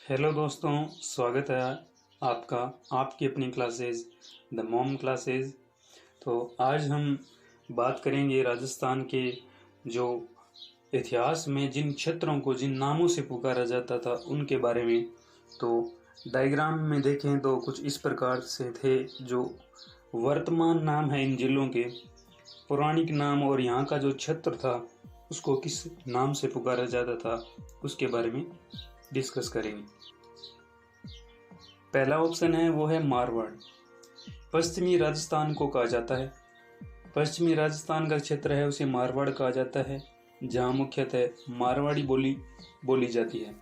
Hello दोस्तों, स्वागत है आपका आपकी अपनी क्लासेस द मॉम क्लासेस। तो आज हम बात करेंगे राजस्थान के जो इतिहास में जिन क्षेत्रों को जिन नामों से पुकारा जाता था उनके बारे में। तो डायग्राम में देखें तो कुछ इस प्रकार से थे। जो वर्तमान नाम है इन जिलों के, पौराणिक नाम और यहाँ का जो क्षेत्र था उसको किस नाम से पुकारा जाता था उसके बारे में डिस्कस करेंगे। पहला ऑप्शन है वो है मारवाड़। पश्चिमी राजस्थान को कहा जाता है। पश्चिमी राजस्थान का क्षेत्र है उसे मारवाड़ कहा जाता है, जहाँ मुख्यतः मारवाड़ी बोली बोली जाती है।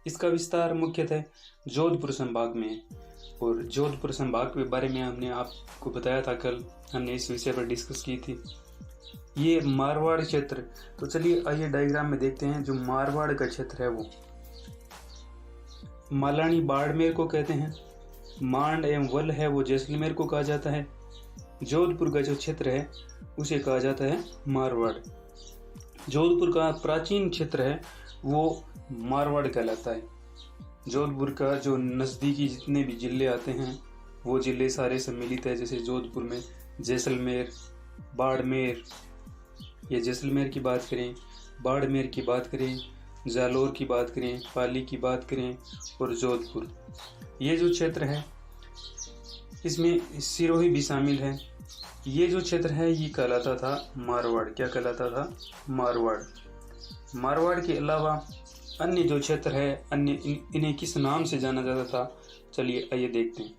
इसका विस्तार मुख्यतः जोधपुर संभाग में है और जोधपुर संभाग के बारे में हमने आपको बताया था, कल हमने इस विषय पर डिस्कस की थी। ये मारवाड़ क्षेत्र, तो चलिए आइए डायग्राम में देखते हैं। जो मारवाड़ का क्षेत्र है वो मालानी बाड़मेर को कहते हैं। मांड एवं वल है वो जैसलमेर को कहा जाता है। जोधपुर का जो क्षेत्र है उसे कहा जाता है मारवाड़। जोधपुर का प्राचीन क्षेत्र है वो मारवाड़ कहलाता है। जोधपुर का जो नज़दीकी जितने भी जिले आते हैं वो जिले सारे सम्मिलित है। जैसे जोधपुर में जैसलमेर, बाड़मेर, ये जैसलमेर की बात करें, बाड़मेर की बात करें, जालोर की बात करें, पाली की बात करें और जोधपुर, ये जो क्षेत्र है इसमें सिरोही भी शामिल है। ये जो क्षेत्र है ये कहलाता था मारवाड़। क्या कहलाता था? मारवाड़। मारवाड़ के अलावा अन्य जो क्षेत्र है अन्य इन्हें किस नाम से जाना जाता था, चलिए आइए देखते हैं।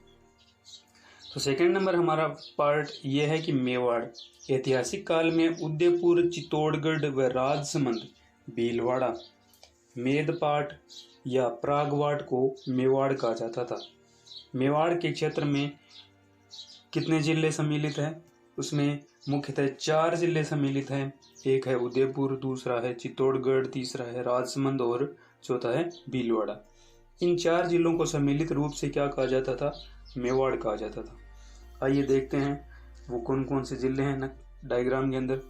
तो सेकंड नंबर हमारा पार्ट ये है कि मेवाड़। ऐतिहासिक काल में उदयपुर, चित्तौड़गढ़ व राजसमंद, भीलवाड़ा, मेदपाट या प्रागवाट को मेवाड़ कहा जाता था। मेवाड़ के क्षेत्र में कितने जिले सम्मिलित हैं? उसमें मुख्यतः 4 जिले सम्मिलित हैं। एक है उदयपुर, दूसरा है चित्तौड़गढ़, तीसरा है राजसमंद और चौथा है भीलवाड़ा। इन 4 जिलों को सम्मिलित रूप से क्या कहा जाता था? मेवाड़ कहा जाता था। आइए देखते हैं वो कौन कौन से जिले हैं ना डायग्राम के अंदर।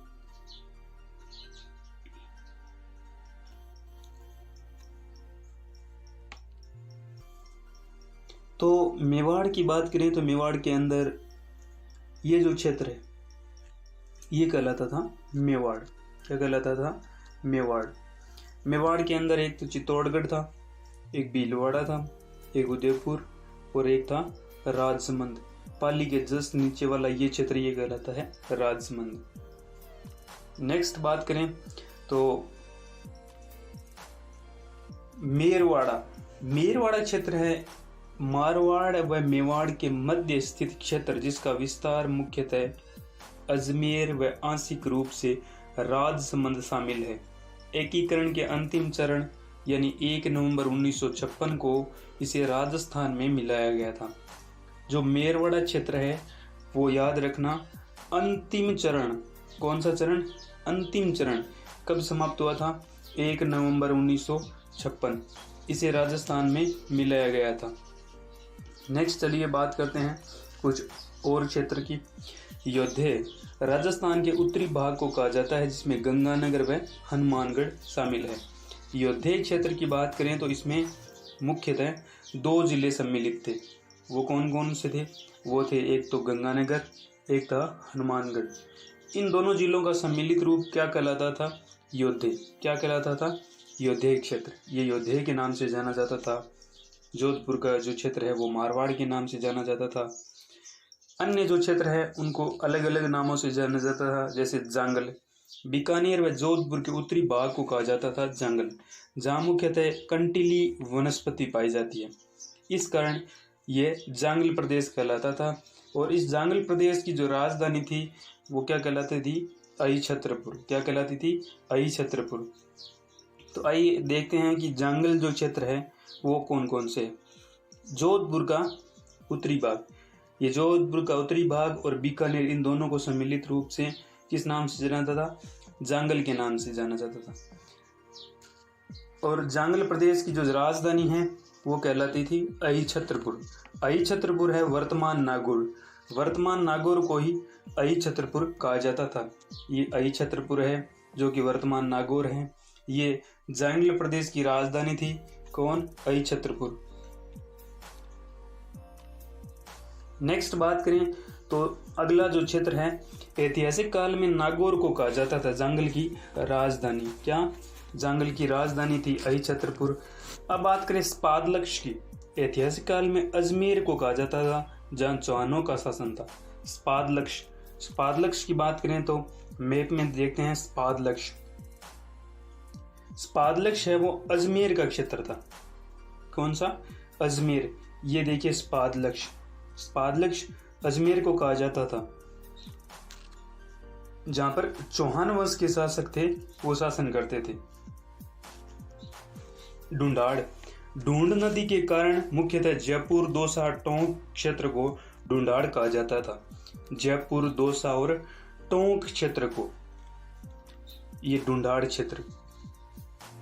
तो मेवाड़ की बात करें तो मेवाड़ के अंदर ये जो क्षेत्र है ये कहलाता था मेवाड़। क्या कहलाता था? मेवाड़। मेवाड़ के अंदर एक तो चित्तौड़गढ़ था, एक भीलवाड़ा था, एक उदयपुर और एक था राजसमंद। पाली के जस्ट नीचे वाला ये क्षेत्र ये कहलाता है राजसमंद। नेक्स्ट बात करें तो मेरवाड़ा। मेरवाड़ा क्षेत्र है मारवाड़ व मेवाड़ के मध्य स्थित क्षेत्र, जिसका विस्तार मुख्यतः अजमेर व आंशिक रूप से राजसमंद शामिल है। एकीकरण के अंतिम चरण यानी 1 नवंबर 1956 को इसे राजस्थान में मिलाया गया था। जो मेरवाड़ा क्षेत्र है वो याद रखना, अंतिम चरण, कौन सा चरण? अंतिम चरण कब समाप्त हुआ था? 1 नवंबर 1956, इसे राजस्थान में मिलाया गया था। नेक्स्ट चलिए बात करते हैं कुछ और क्षेत्र की। योद्धे राजस्थान के उत्तरी भाग को कहा जाता है, जिसमें गंगानगर व हनुमानगढ़ शामिल है। योद्धे क्षेत्र की बात करें तो इसमें मुख्यतः 2 जिले सम्मिलित थे। वो कौन कौन से थे? वो थे एक तो गंगानगर, एक था हनुमानगढ़। इन दोनों जिलों का सम्मिलित रूप क्या कहलाता था? योद्धे। क्या कहलाता था? योद्धे क्षेत्र। ये योद्धे के नाम से जाना जाता था। जोधपुर का जो क्षेत्र है वो मारवाड़ के नाम से जाना जाता था। अन्य जो क्षेत्र है उनको अलग अलग नामों से जाना जाता था, जैसे जांगल। बीकानेर व जोधपुर के उत्तरी भाग को कहा जाता था जांगल, जहाँ मुख्यतः कंटीली वनस्पति पाई जाती है। इस कारण ये जांगल प्रदेश कहलाता था। और इस जांगल प्रदेश की जो राजधानी थी वो क्या कहलाती थी? अहिछत्रपुर। क्या कहलाती थी? अहिछत्रपुर। तो आइए देखते हैं कि जांगल जो क्षेत्र है वो कौन कौन से? जोधपुर का उत्तरी भाग, ये जोधपुर का उत्तरी भाग और बीकानेर, इन दोनों को सम्मिलित रूप से किस नाम से जाना जाता था? जांगल के नाम से जाना जाता था। और जांगल प्रदेश की जो राजधानी है वो कहलाती थी अहिछत्रपुर। अहिछत्रपुर है वर्तमान नागौर। वर्तमान नागौर को ही अहिछत्रपुर कहा जाता था। ये अहिछत्रपुर है जो कि वर्तमान नागौर है। ये जांगल प्रदेश की राजधानी थी। कौन? आई छत्रपुर। नेक्स्ट बात करें तो अगला जो क्षेत्र है, ऐतिहासिक काल में नागौर को कहा जाता था जंगल की राजधानी। क्या? जंगल की राजधानी थी आई छत्रपुर। अब बात करें स्पादलक्ष की, ऐतिहासिक काल में अजमेर को कहा जाता था जहां चौहानों का शासन था। स्पादलक्ष, स्पादलक्ष की बात करें तो मैप में देखते हैं स्पादलक्ष। स्पादलक्ष है वो अजमेर का क्षेत्र था। कौन सा? अजमेर। ये देखिए स्पादलक्ष, स्पादलक्ष अजमेर को कहा जाता था जहां पर चौहान वंश के शासक थे वो शासन करते थे। ढूंढाड़, ढूंढ नदी के कारण मुख्यतः जयपुर, दौसा, टोंक क्षेत्र को ढूंढाड़ कहा जाता था। जयपुर, दौसा और टोंक क्षेत्र को ये ढूंढाड़ क्षेत्र,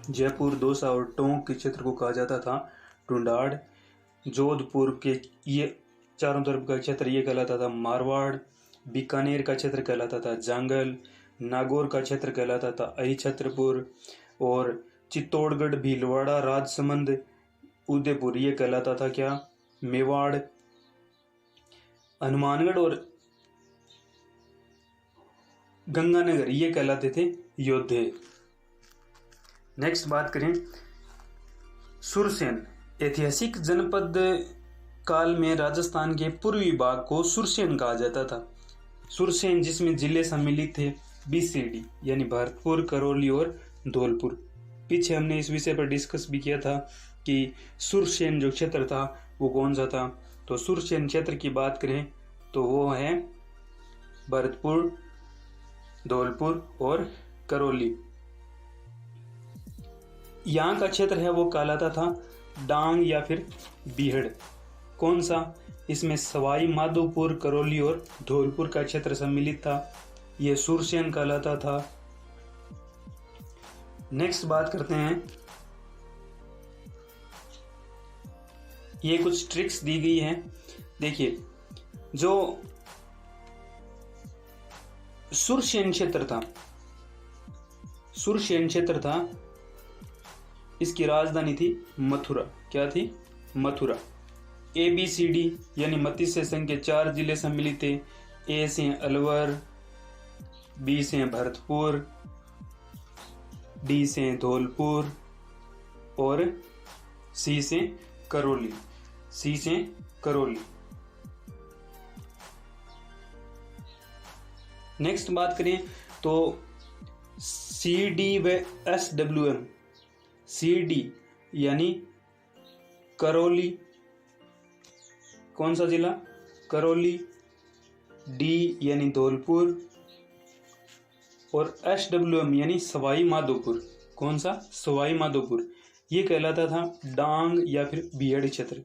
जयपुर, दौसा और टोंक के क्षेत्र को कहा जाता था ढूंढाड़। जोधपुर के ये चारों तरफ का क्षेत्र ये कहलाता था मारवाड़। बीकानेर का क्षेत्र कहलाता था जांगल। नागौर का क्षेत्र कहलाता था आई छत्रपुर। और चित्तौड़गढ़, भीलवाड़ा, राजसमंद, उदयपुर ये कहलाता था क्या? मेवाड़। हनुमानगढ़ और गंगानगर ये कहलाते थे योद्धे। नेक्स्ट बात करें सुरसेन, ऐतिहासिक जनपद काल में राजस्थान के पूर्वी भाग को सुरसेन कहा जाता था। सुरसेन जिसमें जिले सम्मिलित थे BCD यानी भरतपुर, करौली और धौलपुर। पीछे हमने इस विषय पर डिस्कस भी किया था कि सुरसेन जो क्षेत्र था वो कौन सा था। तो सुरसेन क्षेत्र की बात करें तो वो है भरतपुर, धौलपुर और करौली। यहाँ का क्षेत्र है वो कहलाता था डांग या फिर बीहड़। कौन सा? इसमें सवाई माधोपुर, करौली और धौलपुर का क्षेत्र सम्मिलित था। यह सुरसेन कहलाता था। नेक्स्ट बात करते हैं, ये कुछ ट्रिक्स दी गई हैं। देखिए, जो सुरसेन क्षेत्र था, सुरसेन क्षेत्र था, इसकी राजधानी थी मथुरा। क्या थी? मथुरा। ABCD यानी 32 से संख्या 4 जिले सम्मिलित थे। A से अलवर, B से भरतपुर, D से धौलपुर और C से करौली। C से करौली। नेक्स्ट बात करें तो CD व SWM। CD यानी करौली, कौन सा जिला? करौली। D यानी धौलपुर और SWM यानी सवाई माधोपुर। कौन सा? सवाई माधोपुर। ये कहलाता था डांग या फिर बीहड़ क्षेत्र।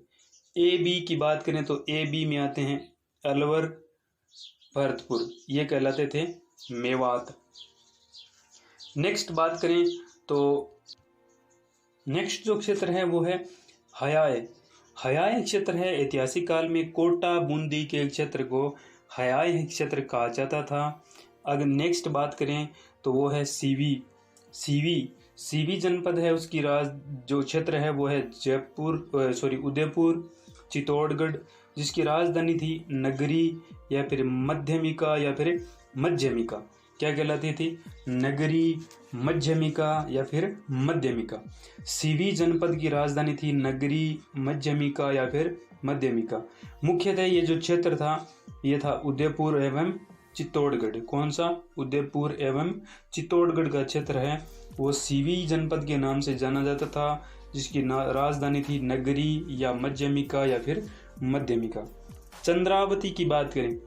AB की बात करें तो AB में आते हैं अलवर, भरतपुर, ये कहलाते थे मेवात। नेक्स्ट बात करें तो नेक्स्ट जो क्षेत्र है वो है हयाय। हयाय क्षेत्र है, ऐतिहासिक काल में कोटा, बूंदी के क्षेत्र को हयाय क्षेत्र कहा जाता था। अगर नेक्स्ट बात करें तो वो है सीवी जनपद है, उसकी जो क्षेत्र है वो है उदयपुर, चित्तौड़गढ़, जिसकी राजधानी थी नगरी या फिर मध्यमिका या फिर मध्यमिका। क्या कहलाती थी? नगरी, मध्यमिका या फिर मध्यमिका। सीवी जनपद की राजधानी थी नगरी, मध्यमिका या फिर मध्यमिका। मुख्यतः ये जो क्षेत्र था ये था उदयपुर एवं चित्तौड़गढ़। कौन सा? उदयपुर एवं चित्तौड़गढ़ का क्षेत्र है वो सीवी जनपद के नाम से जाना जाता था, जिसकी राजधानी थी नगरी या मध्यमिका या फिर मध्यमिका। चंद्रावती की बात करें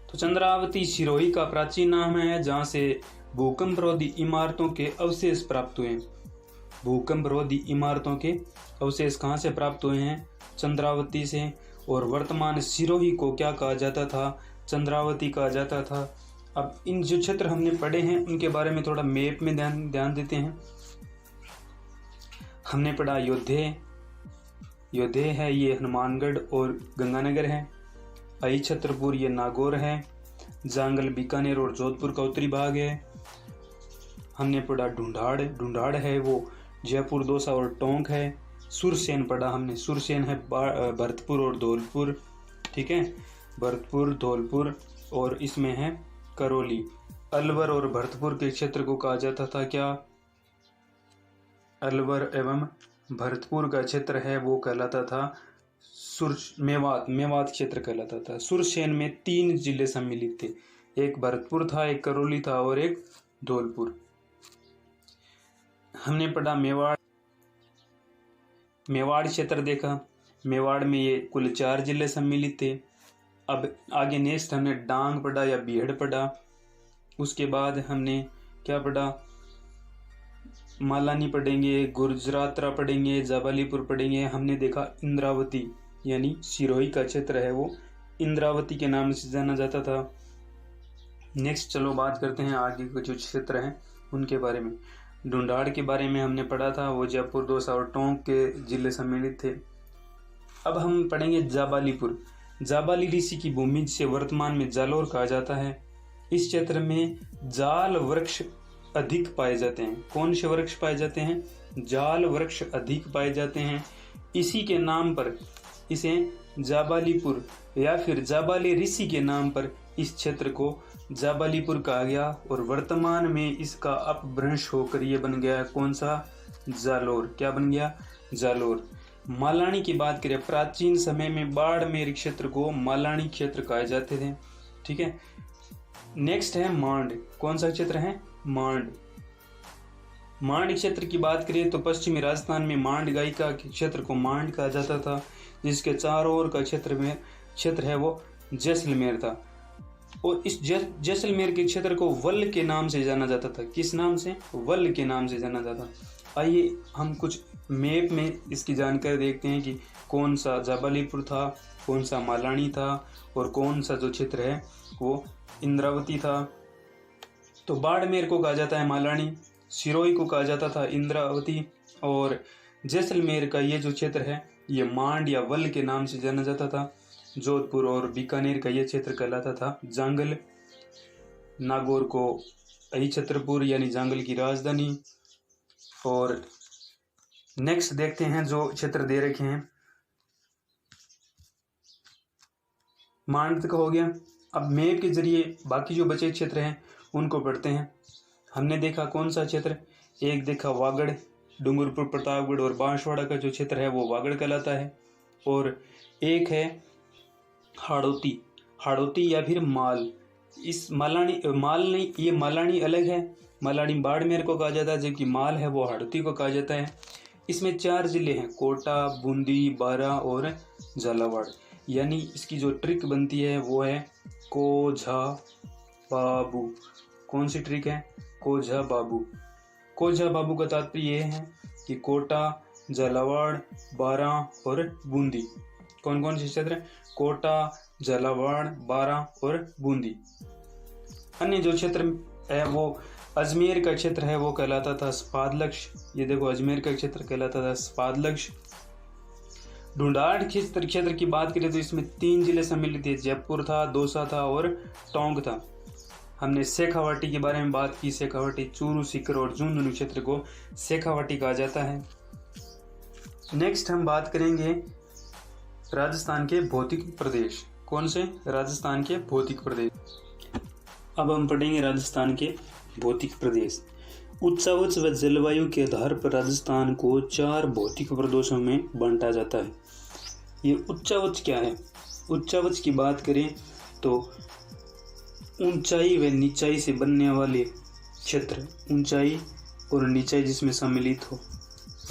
तो चंद्रावती सिरोही का प्राचीन नाम है, जहां से भूकंपरोधी इमारतों के अवशेष प्राप्त हुए। भूकंपरोधी इमारतों के अवशेष कहाँ से प्राप्त हुए हैं? चंद्रावती से। और वर्तमान सिरोही को क्या कहा जाता था? चंद्रावती कहा जाता था। अब इन जो क्षेत्र हमने पढ़े हैं उनके बारे में थोड़ा मैप में ध्यान देते हैं। हमने पढ़ा योद्धे है, ये हनुमानगढ़ और गंगानगर है। आई छत्रपुर ये नागौर है। जांगल बीकानेर और जोधपुर का उत्तरी भाग है। हमने पढ़ा ढूंढाड़ है वो जयपुर, दौसा और टोंक है। सुरसेन पढ़ा हमने, सुरसेन है भरतपुर और धौलपुर, ठीक है, भरतपुर, धौलपुर और इसमें है करौली। अलवर और भरतपुर के क्षेत्र को कहा जाता था क्या? अलवर एवं भरतपुर का क्षेत्र है वो कहलाता था मेवात क्षेत्र कहलाता था। सुरसेन में 3 जिले सम्मिलित थे, एक भरतपुर था, एक करौली था और एक धौलपुर। हमने पढ़ा मेवाड़ क्षेत्र देखा, मेवाड़ में ये कुल 4 जिले सम्मिलित थे। अब आगे नेक्स्ट हमने डांग पढ़ा या बीहड़ पढ़ा। उसके बाद हमने क्या पढ़ा? मालानी पढ़ेंगे, गुजरातरा पढ़ेंगे, जाबालीपुर पढ़ेंगे। हमने देखा इंद्रावती यानी सिरोही का क्षेत्र है वो इंद्रावती के नाम से जाना जाता था। नेक्स्ट चलो बात करते हैं आगे के जो क्षेत्र हैं उनके बारे में। ढूंढाड़ के बारे में हमने पढ़ा था, वो जयपुर, दौसा और टोंक के जिले सम्मिलित थे। अब हम पढ़ेंगे जाबालीपुर। जाबाली ऋषि की भूमि जिसे वर्तमान में जालोर कहा जाता है। इस क्षेत्र में जाल वृक्ष अधिक पाए जाते हैं। कौन से वृक्ष पाए जाते हैं? जाल वृक्ष अधिक पाए जाते हैं। इसी के नाम पर इसे जाबालीपुर या फिर जाबाली ऋषि के नाम पर इस क्षेत्र को जाबालीपुर कहा गया और वर्तमान में इसका अपभ्रंश होकर ये बन गया कौन सा? जालोर। क्या बन गया? जालोर। मालानी की बात करें, प्राचीन समय में बाड़मेर क्षेत्र को मालानी क्षेत्र कहे जाते थे, ठीक है। नेक्स्ट है मांड। कौन सा क्षेत्र है? मांड। मांड क्षेत्र की बात करें तो पश्चिमी राजस्थान में मांड गायिका के क्षेत्र को मांड कहा जाता था, जिसके चारों ओर का क्षेत्र है वो जैसलमेर था। और इस जैसलमेर के क्षेत्र को वल के नाम से जाना जाता था। किस नाम से? वल के नाम से जाना जाता। आइए हम कुछ मैप में इसकी जानकारी देखते हैं कि कौन सा जाबालीपुर था, कौन सा मालानी था और कौन सा जो क्षेत्र है वो इंद्रावती था। तो बाड़मेर को कहा जाता है मालानी, सिरोही को कहा जाता था इंद्रावती और जैसलमेर का ये जो क्षेत्र है ये मांड या वल के नाम से जाना जाता था। जोधपुर और बीकानेर का ये क्षेत्र कहलाता था जांगल। नागौर को अहिछत्रपुर यानी जांगल की राजधानी। और नेक्स्ट देखते हैं जो क्षेत्र दे रखे हैं। मांड तक हो गया। अब मैप के जरिए बाकी जो बचे क्षेत्र हैं उनको पढ़ते हैं। हमने देखा कौन सा क्षेत्र? एक देखा वागड़, डूंगरपुर, प्रतापगढ़ और बांसवाड़ा का जो क्षेत्र है वो वागड़ कहलाता है। और एक है हाड़ौती या फिर माल। इस माल नहीं, ये मालानी अलग है, मालानी बाड़मेर को कहा जाता है, जबकि माल है वो हाड़ौती को कहा जाता है। इसमें 4 जिले हैं, कोटा, बूंदी, बारा और झालावाड़। यानी इसकी जो ट्रिक बनती है वो है कोझा बाबू। कौन सी ट्रिक है? कोझा बाबू। कोझा बाबू का तात्पर्य यह है कि कोटा, झालावाड़, बारा और बूंदी। कौन कौन से क्षेत्र? कोटा, झालावाड़, बारा और बूंदी। अन्य जो क्षेत्र है वो अजमेर का क्षेत्र है वो कहलाता था स्पादलक्ष। ये देखो अजमेर का क्षेत्र कहलाता था स्पादलक्ष। ढूंढाड़ क्षेत्र की बात करें तो इसमें 3 जिले सम्मिलित थे, जयपुर था, दौसा था और टोंक था। हमने शेखावाटी के बारे में बात की। शेखावाटी, चूरू, सीकर और झुंझुनू क्षेत्र को शेखावाटी कहा जाता है। नेक्स्ट हम बात करेंगे राजस्थान के भौतिक प्रदेश। कौन से? राजस्थान के भौतिक प्रदेश। अब हम पढ़ेंगे राजस्थान के भौतिक प्रदेश। उच्चावच व जलवायु के आधार पर राजस्थान को 4 भौतिक प्रदेशों में बांटा जाता है। ये उच्चावच क्या है? उच्चावच की बात करें तो ऊंचाई व नीचाई से बनने वाले क्षेत्र, ऊंचाई और नीचाई जिसमें सम्मिलित हो,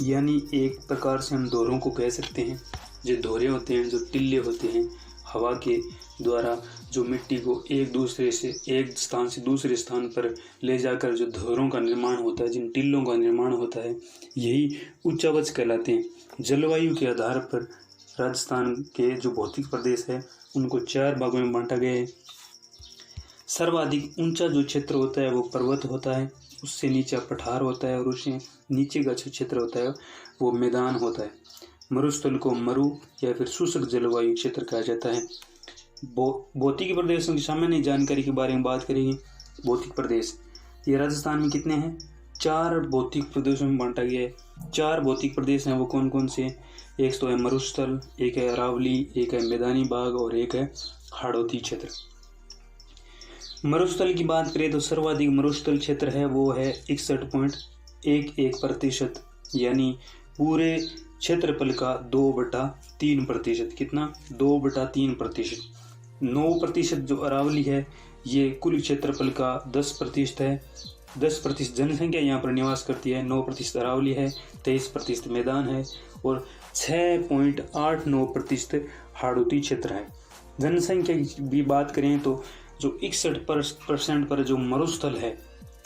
यानी एक प्रकार से हम दौरों को कह सकते हैं। जो दौरे होते हैं, जो टिल्ले होते हैं, हवा के द्वारा जो मिट्टी को एक स्थान से दूसरे स्थान पर ले जाकर जो दौरों का निर्माण होता है, जिन टिल्लों का निर्माण होता है, यही उच्चावच कहलाते हैं। जलवायु के आधार पर राजस्थान के जो भौतिक प्रदेश है उनको 4 भागों में बांटा गया है। सर्वाधिक ऊंचा जो क्षेत्र होता है वो पर्वत होता है, उससे नीचे पठार होता है और उससे नीचे का जो क्षेत्र होता है वो मैदान होता है। मरुस्थल को मरु या फिर शुष्क जलवायु क्षेत्र कहा जाता है। भौतिक प्रदेशों की सामान्य जानकारी के बारे में बात करेंगे। भौतिक प्रदेश ये राजस्थान में कितने हैं? 4 भौतिक प्रदेशों में बांटा गया है। 4 भौतिक प्रदेश हैं, वो कौन कौन से? एक तो है मरुस्थल, एक है अरावली, एक है मैदानी भाग और एक है हाड़ौती क्षेत्र। मरुस्थल की बात करें तो सर्वाधिक मरुस्थल क्षेत्र है वो है 61.11%, यानी पूरे क्षेत्रफल का 2/3%। कितना? 2/3%। 9% जो अरावली है ये कुल क्षेत्रफल का 10% है। 10% जनसंख्या यहाँ पर निवास करती है। 9% अरावली है, 23% मैदान है और 6.89% हाड़ौती क्षेत्र है। जनसंख्या की भी बात करें तो जो 61% पर जो मरुस्थल है,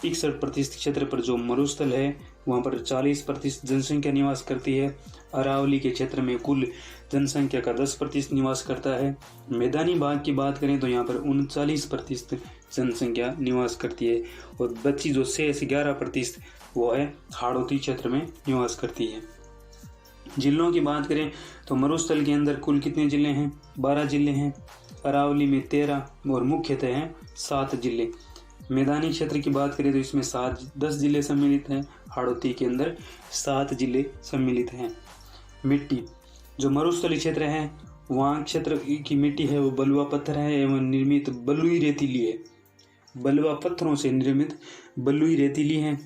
61% क्षेत्र पर जो मरुस्थल है वहाँ पर 40% जनसंख्या निवास करती है। अरावली के क्षेत्र में कुल जनसंख्या का 10% निवास करता है। मैदानी भाग की बात करें तो यहाँ पर 39% जनसंख्या निवास करती है और बची जो शेष 11% वो है हाड़ौती क्षेत्र में निवास करती है। जिलों की बात करें तो मरुस्थल के अंदर कुल कितने जिले हैं? 12 जिले हैं। अरावली में 13 और मुख्यतः हैं 7 जिले। मैदानी क्षेत्र की बात करें तो इसमें 10 जिले सम्मिलित हैं। हाड़ौती के अंदर 7 जिले सम्मिलित हैं। मिट्टी, जो मरुस्थलीय क्षेत्र है वहाँ क्षेत्र की मिट्टी है वो बलुआ पत्थर है एवं निर्मित बलुई रेतीली है। बलुआ पत्थरों से निर्मित बलुई रेतीली है।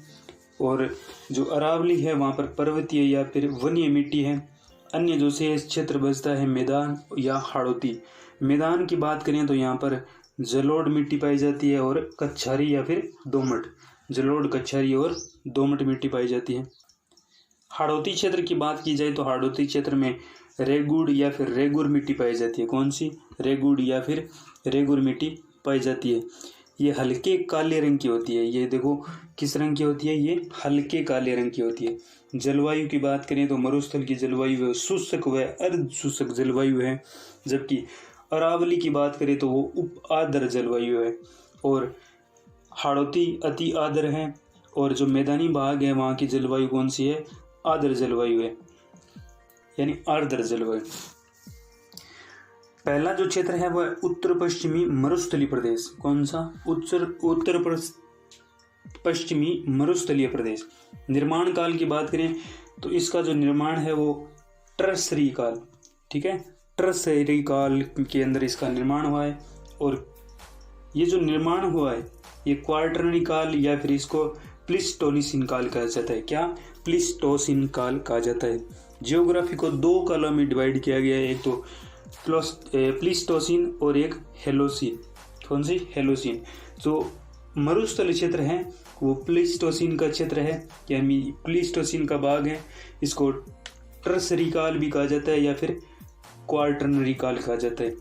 और जो अरावली है वहाँ पर पर्वतीय या फिर वनीय मिट्टी है। अन्य जो शेष क्षेत्र बचता है मैदान या हाड़ौती। मैदान की बात करें तो यहाँ पर जलोढ़ मिट्टी पाई जाती है और कच्छारी या फिर दोमट। जलोढ़, कच्छारी और दोमट मिट्टी पाई जाती है। हाड़ौती क्षेत्र की बात की जाए तो हाड़ौती क्षेत्र में रेगुड़ या फिर रेगुर मिट्टी पाई जाती है। कौन सी? रेगुड़ या फिर रेगुर मिट्टी पाई जाती है। ये हल्के काले रंग की होती है। ये देखो किस रंग की होती है? ये हल्के काले रंग की होती है। जलवायु की बात करें तो मरुस्थल की जलवायु शुष्क व अर्ध शुष्क जलवायु है, जबकि अरावली की बात करें तो वो उप आर्द्र जलवायु है और हाड़ौती अति आर्द्र है। और जो मैदानी भाग है वहाँ की जलवायु कौन सी है? आर्द्र जलवायु है, यानी आर्द्र जलवायु। पहला जो क्षेत्र है वह उत्तर पश्चिमी मरुस्थलीय प्रदेश। कौन सा? उत्तर पश्चिमी मरुस्थलीय प्रदेश। निर्माण काल की बात करें तो इसका जो निर्माण है वो टर्सरी काल, ठीक है, टर्सरी काल के अंदर इसका निर्माण हुआ है। और ये जो निर्माण हुआ है ये क्वार्टरनरी काल या फिर इसको प्लीस्टोसीन काल कहा जाता है। क्या? प्लीस्टोसीन काल कहा जाता है। जियोग्राफी को 2 कालों में डिवाइड किया गया है, एक तो प्लीस्टोसीन और एक हेलोसीन। कौन सी? हेलोसीन। जो मरुस्थल क्षेत्र है वो प्लीस्टोसीन का क्षेत्र है, यानी प्लीस्टोसीन का भाग है। इसको टर्सरी काल भी कहा जाता है या फिर क्वार्टरनरी काल कहा जाता है।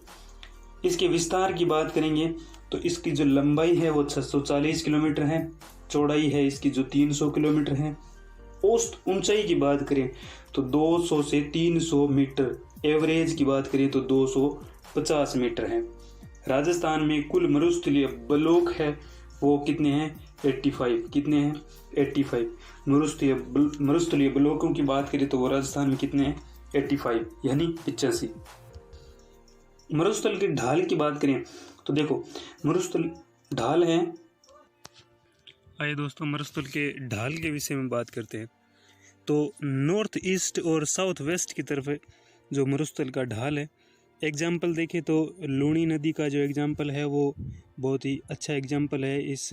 इसके विस्तार की बात करेंगे तो इसकी जो लंबाई है वो 640 किलोमीटर है। चौड़ाई है इसकी जो 300 किलोमीटर है। औसत ऊंचाई की बात करें तो 200 से 300 मीटर। एवरेज की बात करें तो 250 मीटर है। राजस्थान में कुल मरुस्थलीय ब्लॉक है वो कितने हैं? 85। कितने हैं? 85। मरुस्थलीय ब्लॉकों की बात करें तो वो राजस्थान में कितने हैं? 85, यानी 85। मरुस्थल की ढाल की बात करें तो देखो मरुस्थल ढाल है। आइए दोस्तों मरुस्थल के ढाल के विषय में बात करते हैं। तो नॉर्थ ईस्ट और साउथ वेस्ट की तरफ जो मरुस्थल का ढाल है, एग्जाम्पल देखें तो लूणी नदी का जो एग्जाम्पल है वो बहुत ही अच्छा एग्जाम्पल है इस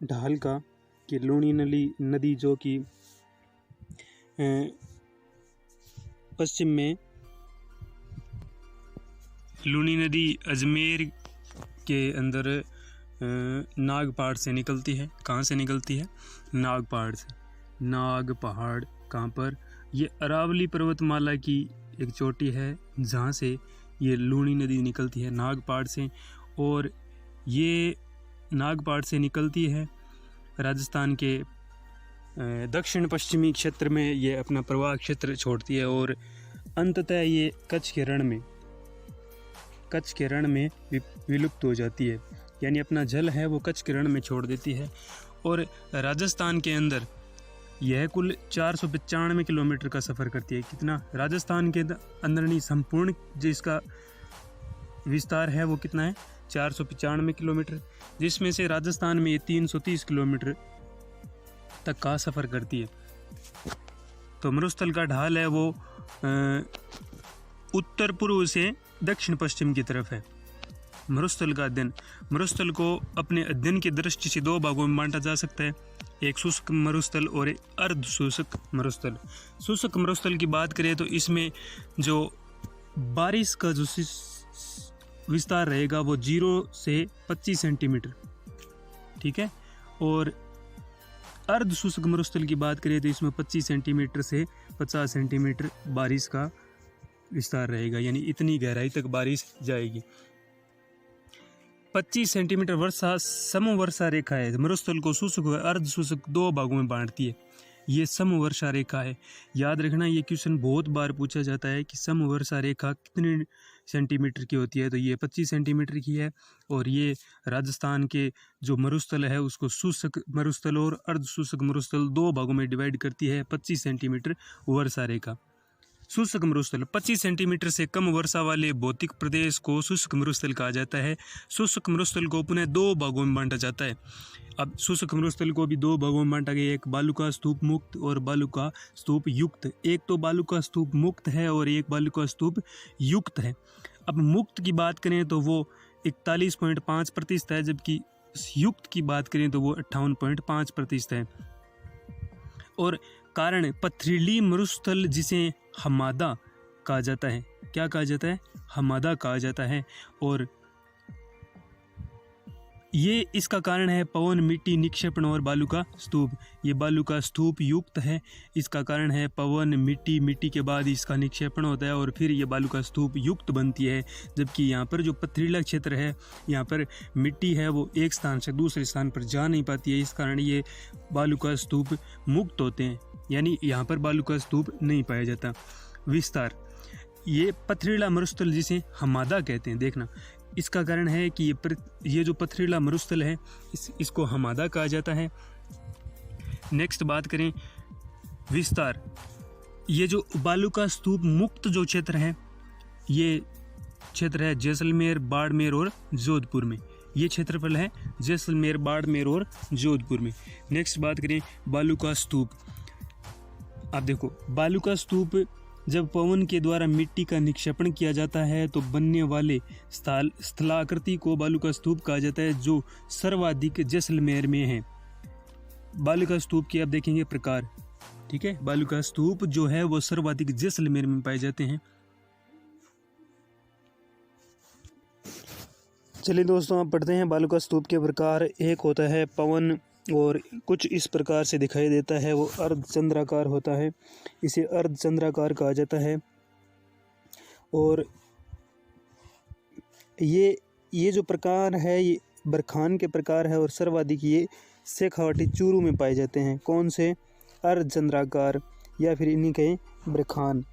ढाल का, कि लूणी नदी जो कि पश्चिम में लूणी नदी अजमेर के अंदर नागपहाड़ से निकलती है। कहाँ से निकलती है? नागपहाड़ से। नागपहाड़ कहाँ पर? ये अरावली पर्वतमाला की एक चोटी है जहाँ से ये लूणी नदी निकलती है, नागपहाड़ से। और ये नागपहाड़ से निकलती है राजस्थान के दक्षिण पश्चिमी क्षेत्र में ये अपना प्रवाह क्षेत्र छोड़ती है और अंततः ये कच्छ के रण में विलुप्त हो जाती है, यानी अपना जल है वो कच्छ के रण में छोड़ देती है। और राजस्थान के अंदर यह कुल 495 किलोमीटर का सफ़र करती है। कितना? राजस्थान के अंदर नहीं, संपूर्ण जिसका विस्तार है वो कितना है? 495 किलोमीटर, जिसमें से राजस्थान में 330 किलोमीटर तक का सफ़र करती है। तो मरुस्थल का ढाल है वो उत्तर पूर्व से दक्षिण पश्चिम की तरफ है। मरुस्थल का अध्ययन, मरुस्थल को अपने अध्ययन की दृष्टि से दो भागों में बांटा जा सकता है, एक शुष्क मरुस्थल और एक अर्ध शुष्क मरुस्थल। शुष्क मरुस्थल की बात करें तो इसमें जो बारिश का जो विस्तार रहेगा वो 0 से 25 सेंटीमीटर, ठीक है। और अर्ध शुष्क मरुस्थल की बात करें तो इसमें 25 सेंटीमीटर से 50 सेंटीमीटर बारिश का विस्तार रहेगा, यानी इतनी गहराई तक बारिश जाएगी। 25 सेंटीमीटर वर्षा समवर्षा रेखा है। मरुस्थल को शुष्क व अर्ध शुष्क दो भागों में बांटती है। ये समवर्षा रेखा है। याद रखना, ये क्वेश्चन बहुत बार पूछा जाता है कि समवर्षा रेखा कितने सेंटीमीटर की होती है, तो ये 25 सेंटीमीटर की है। और ये राजस्थान के जो मरुस्थल है उसको शुष्क मरुस्थल और अर्ध शुष्क मरुस्थल दो भागों में डिवाइड करती है। 25 सेंटीमीटर वर्षा रेखा। शुष्क मरुस्थल 25 सेंटीमीटर से कम वर्षा वाले भौतिक प्रदेश को शुष्क मरुस्थल कहा जाता है। शुष्क मरुस्थल को पुनः दो भागों में बांटा जाता है। अब शुष्क मरुस्थल को भी दो भागों में बांटा गया, एक बालुका स्तूप मुक्त और बालुका स्तूप युक्त। एक तो बालुका स्तूप मुक्त है और एक बालुका स्तूप युक्त है। अब मुक्त की बात करें तो वो 41.5% है, जबकि युक्त की बात करें तो वो 58.5% है। और कारण पथरीली मरुस्थल जिसे हमादा कहा जाता है, क्या कहा जाता है? हमादा कहा जाता है। और ये इसका कारण है पवन, मिट्टी निक्षेपण और बालुका स्तूप। ये बालुका स्तूप युक्त है, इसका कारण है पवन, मिट्टी के बाद इसका निक्षेपण होता है और फिर ये बालुका स्तूप युक्त बनती है। जबकि यहाँ पर जो पथरीला क्षेत्र है, यहाँ पर मिट्टी है वो एक स्थान से दूसरे स्थान पर जा नहीं पाती है, इस कारण ये बालुका स्तूप मुक्त होते हैं, यानी यहाँ पर बालुका स्तूप नहीं पाया जाता। विस्तार, ये पथरीला मरुस्थल जिसे हमादा कहते हैं, देखना इसका कारण है कि ये जो पथरीला मरुस्थल है इसको हमादा कहा जाता है। नेक्स्ट बात करें विस्तार, ये जो बालुका स्तूप मुक्त जो क्षेत्र है, ये क्षेत्र है जैसलमेर, बाड़मेर और जोधपुर में। ये क्षेत्रफल है जैसलमेर, बाड़मेर और जोधपुर में। नेक्स्ट बात करें बालुका स्तूप। आप देखो, बालुका स्तूप जब पवन के द्वारा मिट्टी का निक्षेपण किया जाता है तो बनने वाले स्थलाकृति को बालुका स्तूप कहा जाता है, जो सर्वाधिक जैसलमेर में है। बालुका स्तूप के आप देखेंगे प्रकार, ठीक है। बालुका स्तूप जो है वो सर्वाधिक जैसलमेर में पाए जाते हैं। चलिए दोस्तों, आप पढ़ते हैं बालुका स्तूप के प्रकार। एक होता है पवन और कुछ इस प्रकार से दिखाई देता है, वो अर्धचंद्राकार होता है, इसे अर्धचंद्राकार कहा जाता है। और ये जो प्रकार है ये बरखान के प्रकार है और सर्वाधिक ये शेखावाटी चूरू में पाए जाते हैं। कौन से? अर्धचंद्राकार या फिर इन्हीं कहें बरखान।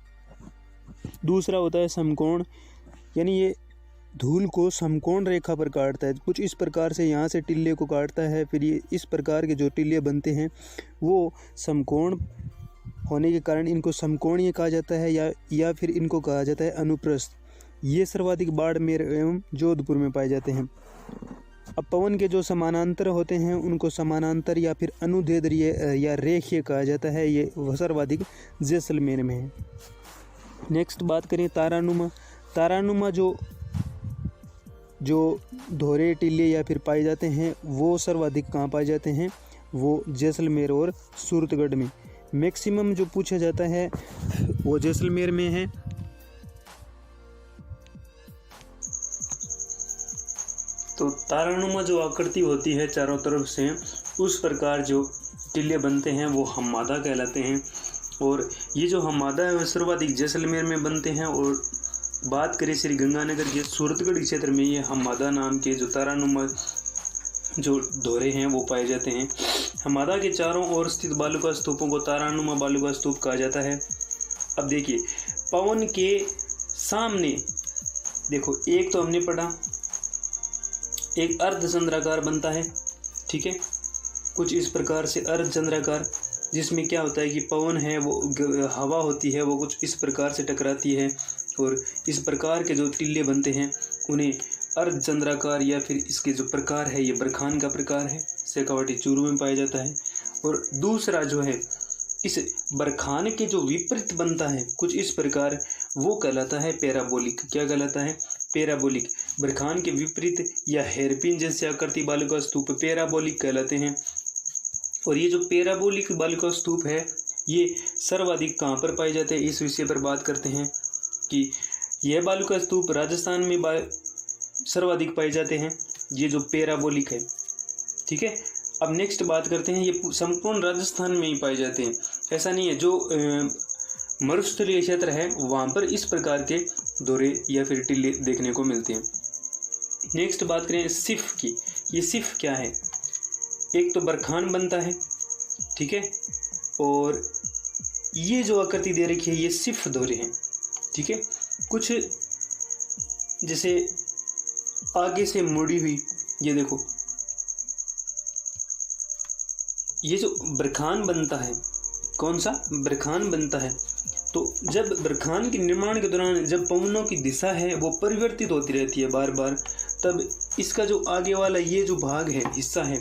दूसरा होता है समकोण, यानी ये धूल को समकोण रेखा पर काटता है, कुछ इस प्रकार से यहाँ से टिल्ले को काटता है, फिर ये इस प्रकार के जो टिल्ले बनते हैं वो समकोण होने के कारण इनको समकोणीय कहा जाता है, या फिर इनको कहा जाता है अनुप्रस्थ। ये सर्वाधिक बाड़मेर एवं जोधपुर में पाए जाते हैं। अब पवन के जो समानांतर होते हैं उनको समानांतर या फिर अनुदैर्ध्य या रेखीय कहा जाता है, ये सर्वाधिक जैसलमेर में है। नेक्स्ट बात करें तारानुमा। तारानुमा जो धोरे टिल्ले या फिर पाए जाते हैं वो सर्वाधिक कहाँ पाए जाते हैं? वो जैसलमेर और सूरतगढ़ में। मैक्सिमम जो पूछा जाता है वो जैसलमेर में है। तो तारानुमा जो आकृति होती है चारों तरफ से, उस प्रकार जो टिल्ले बनते हैं वो हमादा कहलाते हैं। और ये जो हमादा है वह सर्वाधिक जैसलमेर में बनते हैं। और बात करें श्री गंगानगर के सूरतगढ़ क्षेत्र में, ये हमादा नाम के जो तारानुमा जो धोरे हैं वो पाए जाते हैं। हमादा के चारों ओर स्थित बालुका स्तूपों को तारानुमा बालुका स्तूप कहा जाता है। अब देखिए, पवन के सामने देखो, एक तो हमने पढ़ा, एक अर्धचंद्राकार बनता है, ठीक है, कुछ इस प्रकार से अर्धचंद्राकार, जिसमें क्या होता है कि पवन है वो हवा होती है वो कुछ इस प्रकार से टकराती है और इस प्रकार के जो टिल्ले बनते हैं उन्हें अर्धचंद्राकार या फिर इसके जो प्रकार है ये बरखान का प्रकार है, शेखावाटी चूरू में पाया जाता है। और दूसरा जो है इस बरखान के जो विपरीत बनता है कुछ इस प्रकार, वो कहलाता है पैराबोलिक। क्या कहलाता है? पैराबोलिक। बरखान के विपरीत या हेयरपिन जैसे आकृति बालुका स्तूप पैराबोलिक कहलाते हैं। और ये जो पैराबोलिक बालुका स्तूप है ये सर्वाधिक कहाँ पर पाए जाते हैं, इस विषय पर बात करते हैं कि यह बालुका स्तूप राजस्थान में सर्वाधिक पाए जाते हैं, ये जो पैराबोलिक है। ठीक है, अब नेक्स्ट बात करते हैं, ये संपूर्ण राजस्थान में ही पाए जाते हैं, ऐसा नहीं है। जो मरुस्थलीय क्षेत्र है वहाँ पर इस प्रकार के दौरे या फिर टिल्ले देखने को मिलते हैं। नेक्स्ट बात करें सिफ की। ये सिफ क्या है? एक तो बरखान बनता है, ठीक है, और ये जो आकृति दे रखी है ये सिफ दौरे हैं। ठीक है, कुछ जैसे आगे से मुड़ी हुई, ये देखो, ये जो बरखान बनता है, कौन सा बरखान बनता है, तो जब बरखान के निर्माण के दौरान जब पवनों की दिशा है वो परिवर्तित होती रहती है बार बार, तब इसका जो आगे वाला ये जो भाग है, हिस्सा है,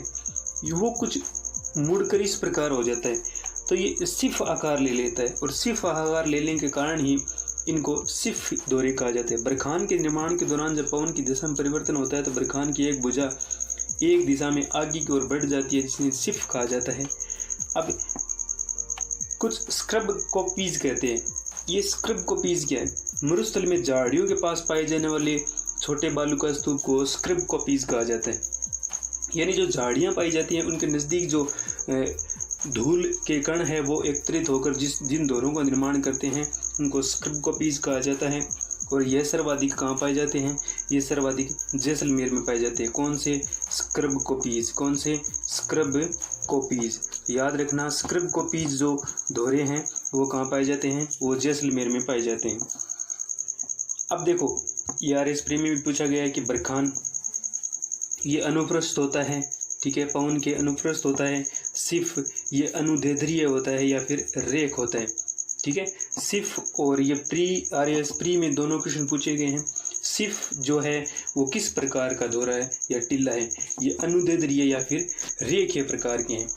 वो कुछ मुड़कर इस प्रकार हो जाता है, तो ये सिफ आकार ले लेता है। और सिफ आकार लेने के कारण ही इनको सिफ दौरे कहा जाता है। बरखान के निर्माण के दौरान जब पवन की दिशा में परिवर्तन होता है तो बरखान की एक भुजा एक दिशा में आगे की ओर बढ़ जाती है, जिसे सिफ कहा जाता है। अब कुछ स्क्रब कॉपीज कहते हैं। ये स्क्रब कॉपीज क्या है? मरुस्थल में झाड़ियों के पास पाए जाने वाले छोटे बालुका स्तूप को स्क्रब कॉपीज कहा जाता है। यानी जो झाड़ियाँ पाई जाती हैं उनके नज़दीक जो धूल के कण है वो एकत्रित होकर जिन दौरों का निर्माण करते हैं उनको स्क्रब कॉपीज कहा जाता है। और यह सर्वाधिक कहाँ पाए जाते हैं? ये सर्वाधिक जैसलमेर में पाए जाते हैं। कौन से? Scrub copies. कौन से? Scrub copies. याद रखना, स्क्रब कॉपीज जो दौरे हैं वो कहाँ पाए जाते हैं? वो जैसलमेर में पाए जाते हैं। अब देखो यार, इस प्री में भी पूछा गया है कि बरखान ये अनुप्रस्थ होता है, ठीक है, पवन के अनुप्रस्थ होता है। सिफ ये अनुदैर्ध्य होता है या फिर रेख होता है, ठीक है। सिफ और ये प्री आरएस प्री में दोनों क्वेश्चन पूछे गए हैं। सिफ जो है वो किस प्रकार का दौरा है या टिल्ला है? ये अनुदैर्ध्य या फिर रेखीय प्रकार के हैं।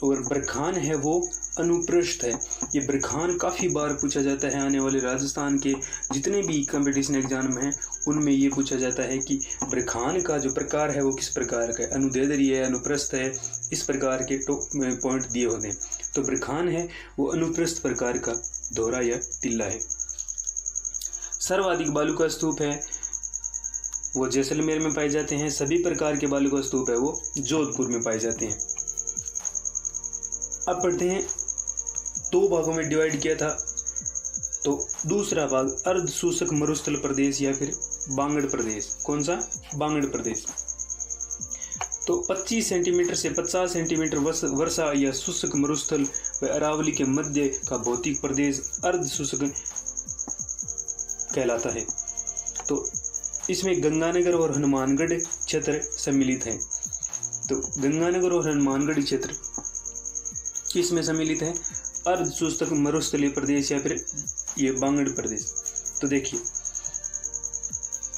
और बरखान है वो अनुप्रस्थ है। ये बरखान काफ़ी बार पूछा जाता है। आने वाले राजस्थान के जितने भी कंपटीशन एग्जाम हैं उनमें ये पूछा जाता है कि बरखान का जो प्रकार है वो किस प्रकार का है, अनुदैर्ध्य है, अनुप्रस्थ है, इस प्रकार के पॉइंट दिए होते हैं। तो बरखान है वो अनुप्रस्थ प्रकार का दौरा या टिल्ला है। सर्वाधिक बालुका स्तूप है वो जैसलमेर में पाए जाते हैं। सभी प्रकार के बालुका स्तूप है वो जोधपुर में पाए जाते हैं। अब पढ़ते हैं, दो भागों में डिवाइड किया था। तो दूसरा भाग अर्ध शुष्क मरुस्थल प्रदेश या फिर बांगड़ प्रदेश। कौन सा? बांगड़ प्रदेश। तो 25 सेंटीमीटर से 50 सेंटीमीटर वर्षा या शुष्क मरुस्थल व अरावली के मध्य का भौतिक प्रदेश अर्ध शुष्क कहलाता है। तो इसमें गंगानगर और हनुमानगढ़ क्षेत्र सम्मिलित हैं। तो गंगानगर और हनुमानगढ़ क्षेत्र किसमें सम्मिलित है? अर्ध शुष्क मरुस्थलीय प्रदेश या फिर ये बांगड़ प्रदेश। तो देखिए,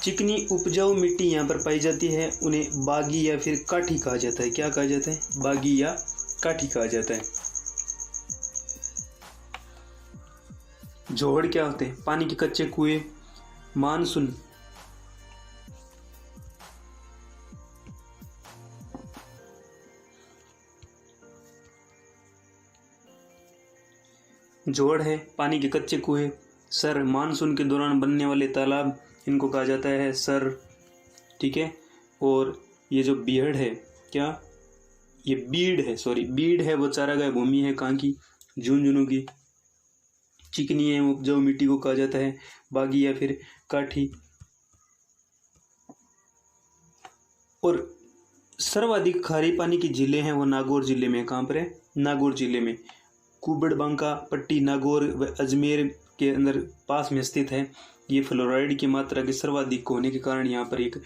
चिकनी उपजाऊ मिट्टी यहाँ पर पाई जाती है, उन्हें बागी या फिर काठी कहा जाता है। क्या कहा जाता है? बागी या काठी कहा जाता है। जोड़ क्या होते हैं? पानी के कच्चे कुएं। मानसून जोड़ है पानी के कच्चे कुएं। सर मानसून के दौरान बनने वाले तालाब, इनको कहा जाता है सर, ठीक है। और ये जो बीहड़ है, क्या ये बीड़ है, सॉरी बीड़ है, वो चारागाह भूमि है कहाँ की? झुंझुनू की। चिकनी है उपजाऊ मिट्टी को कहा जाता है बागी या फिर काठी। और सर्वाधिक खारे पानी की झीलें हैं वो नागौर जिले में। कहाँ पर है? नागौर जिले में। कुबड़ बांका पट्टी नागौर व अजमेर के अंदर पास में स्थित है। ये फ्लोराइड की मात्रा के सर्वाधिक होने के कारण यहाँ पर एक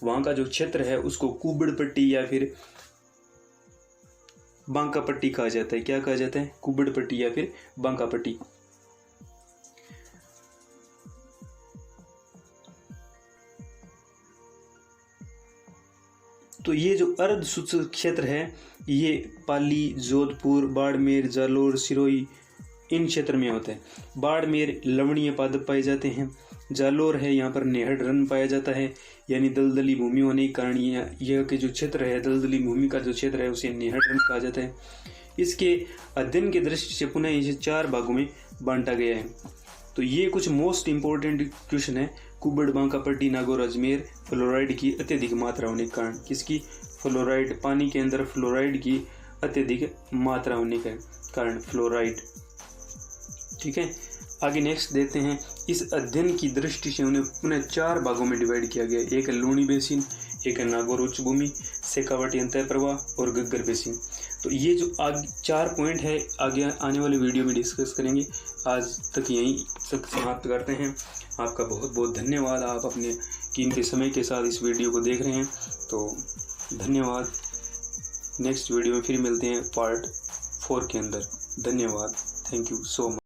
वहाँ का जो क्षेत्र है उसको कुबड़ पट्टी या फिर बांका पट्टी कहा जाता है। क्या कहा जाता है? कुबड़ पट्टी या फिर बांका पट्टी। तो ये जो अर्ध शुष्क क्षेत्र है ये पाली, जोधपुर, बाड़मेर, जालोर, सिरोही इन क्षेत्र में होते हैं। बाड़मेर लवणीय पादप पाए जाते हैं। जालोर है यहाँ पर नेहड रन पाया जाता है, यानी दलदली भूमि होने के कारण यह के जो क्षेत्र है, दलदली भूमि का जो क्षेत्र है उसे नेहड रन कहा जाता है। इसके अध्ययन की दृष्टि से पुनः इसे 4 भागों में बांटा गया है। तो ये कुछ मोस्ट इंपोर्टेंट क्वेश्चन है। कुबड़, बांका, पट्टी, नागौर, अजमेर फ्लोराइड की अत्यधिक मात्रा होने के कारण, किसकी? फ्लोराइड, पानी के अंदर फ्लोराइड की अत्यधिक मात्रा होने के कारण फ्लोराइड। ठीक है, आगे नेक्स्ट देखते हैं। इस अध्ययन की दृष्टि से उन्हें पुनः 4 भागों में डिवाइड किया गया। एक है लूणी बेसिन, एक है नागौर उच्च भूमि, शेखावाटी अंतः प्रवाह और घग्गर बेसिन। तो ये जो आगे 4 पॉइंट है आगे आने वाले वीडियो में डिस्कस करेंगे। आज तक यहीं तक समाप्त करते हैं। आपका बहुत बहुत धन्यवाद। आप अपने कीमती समय के साथ इस वीडियो को देख रहे हैं, तो धन्यवाद। नेक्स्ट वीडियो में फिर मिलते हैं पार्ट 4 के अंदर। धन्यवाद। Thank you so much.